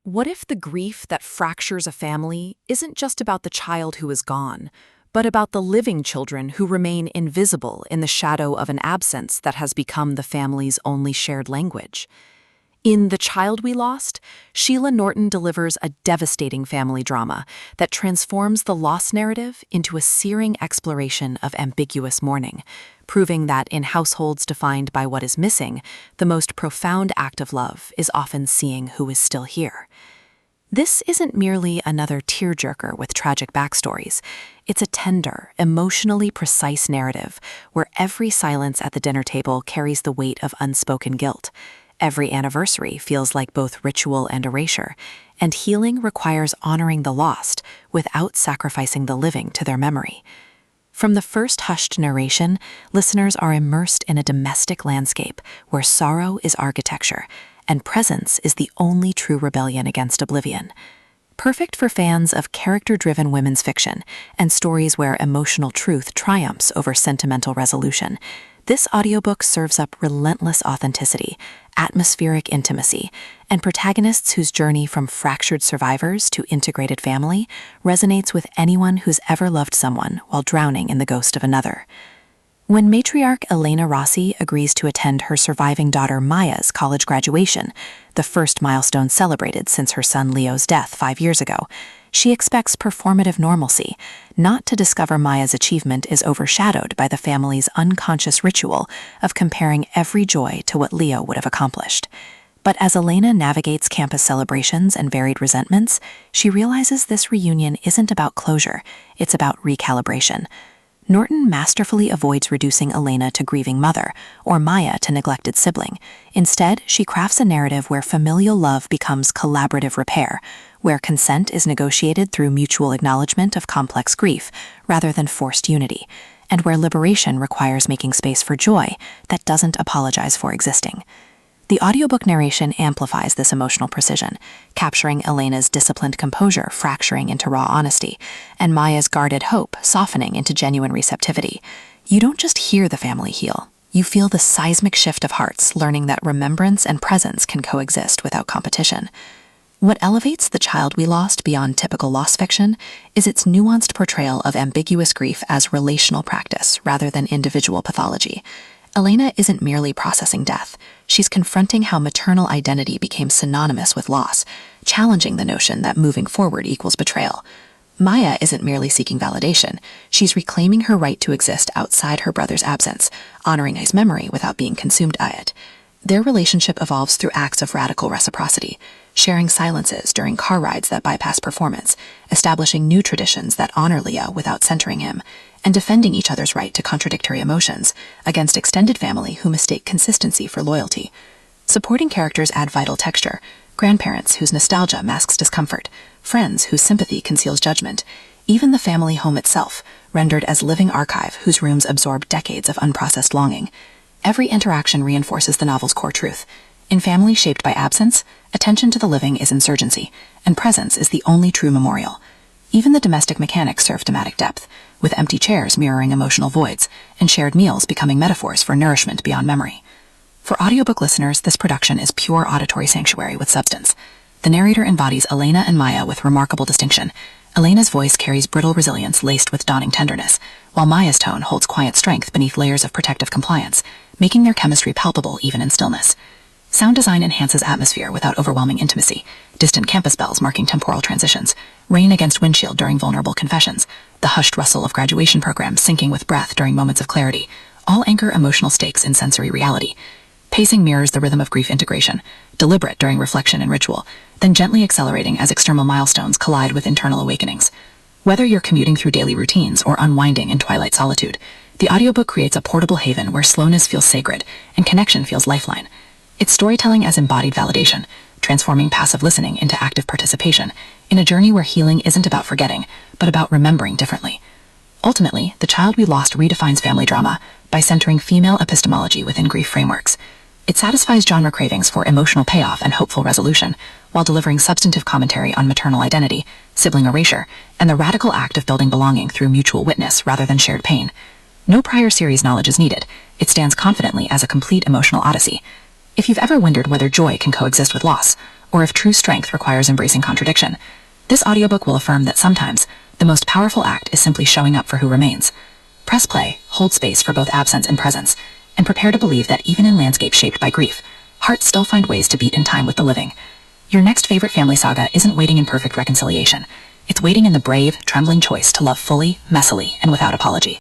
What if the grief that fractures a family isn't just about the child who is gone, but about the living children who remain invisible in the shadow of an absence that has become the family's only shared language? In The Child We Lost, Sheila Norton delivers a devastating family drama that transforms the loss narrative into a searing exploration of ambiguous mourning, proving that in households defined by what is missing, the most profound act of love is often seeing who is still here. This isn't merely another tearjerker with tragic backstories. It's a tender, emotionally precise narrative where every silence at the dinner table carries the weight of unspoken guilt. Every anniversary feels like both ritual and erasure, and healing requires honoring the lost without sacrificing the living to their memory. From the first hushed narration, listeners are immersed in a domestic landscape where sorrow is architecture, and presence is the only true rebellion against oblivion. Perfect for fans of character-driven women's fiction and stories where emotional truth triumphs over sentimental resolution, this audiobook serves up relentless authenticity, atmospheric intimacy, and protagonists whose journey from fractured survivors to integrated family resonates with anyone who's ever loved someone while drowning in the ghost of another. When matriarch Elena Rossi agrees to attend her surviving daughter Maya's college graduation, the first milestone celebrated since her son Leo's death 5 years ago, she expects performative normalcy, not to discover Maya's achievement is overshadowed by the family's unconscious ritual of comparing every joy to what Leo would have accomplished. But as Elena navigates campus celebrations and varied resentments, she realizes this reunion isn't about closure, it's about recalibration. Norton masterfully avoids reducing Elena to grieving mother, or Maya to neglected sibling. Instead, she crafts a narrative where familial love becomes collaborative repair, where consent is negotiated through mutual acknowledgement of complex grief rather than forced unity, and where liberation requires making space for joy that doesn't apologize for existing. The audiobook narration amplifies this emotional precision, capturing Elena's disciplined composure fracturing into raw honesty, and Maya's guarded hope softening into genuine receptivity. You don't just hear the family heal, you feel the seismic shift of hearts, learning that remembrance and presence can coexist without competition. What elevates The Child We Lost beyond typical loss fiction is its nuanced portrayal of ambiguous grief as relational practice rather than individual pathology. Elena isn't merely processing death, she's confronting how maternal identity became synonymous with loss, challenging the notion that moving forward equals betrayal. Maya isn't merely seeking validation, she's reclaiming her right to exist outside her brother's absence, honoring his memory without being consumed by it. Their relationship evolves through acts of radical reciprocity, sharing silences during car rides that bypass performance, establishing new traditions that honor Leo without centering him, and defending each other's right to contradictory emotions against extended family who mistake consistency for loyalty. Supporting characters add vital texture: grandparents whose nostalgia masks discomfort, friends whose sympathy conceals judgment, even the family home itself, rendered as living archive whose rooms absorb decades of unprocessed longing. Every interaction reinforces the novel's core truth. In families shaped by absence, attention to the living is insurgency, and presence is the only true memorial. Even the domestic mechanics serve thematic depth, with empty chairs mirroring emotional voids, and shared meals becoming metaphors for nourishment beyond memory. For audiobook listeners, this production is pure auditory sanctuary with substance. The narrator embodies Elena and Maya with remarkable distinction. Elena's voice carries brittle resilience laced with dawning tenderness, while Maya's tone holds quiet strength beneath layers of protective compliance, making their chemistry palpable even in stillness. Sound design enhances atmosphere without overwhelming intimacy, distant campus bells marking temporal transitions, rain against windshield during vulnerable confessions, the hushed rustle of graduation programs syncing with breath during moments of clarity, all anchor emotional stakes in sensory reality. Pacing mirrors the rhythm of grief integration, deliberate during reflection and ritual, then gently accelerating as external milestones collide with internal awakenings. Whether you're commuting through daily routines or unwinding in twilight solitude, the audiobook creates a portable haven where slowness feels sacred and connection feels lifeline. It's storytelling as embodied validation, transforming passive listening into active participation in a journey where healing isn't about forgetting, but about remembering differently. Ultimately, The Child We Lost redefines family drama by centering female epistemology within grief frameworks. It satisfies genre cravings for emotional payoff and hopeful resolution, while delivering substantive commentary on maternal identity, sibling erasure, and the radical act of building belonging through mutual witness rather than shared pain. No prior series knowledge is needed. It stands confidently as a complete emotional odyssey. If you've ever wondered whether joy can coexist with loss, or if true strength requires embracing contradiction. This audiobook will affirm that sometimes the most powerful act is simply showing up for who remains. Press play, hold space for both absence and presence, and prepare to believe that even in landscapes shaped by grief, hearts still find ways to beat in time with the living. Your next favorite family saga isn't waiting in perfect reconciliation. It's waiting in the brave, trembling choice to love fully, messily, and without apology.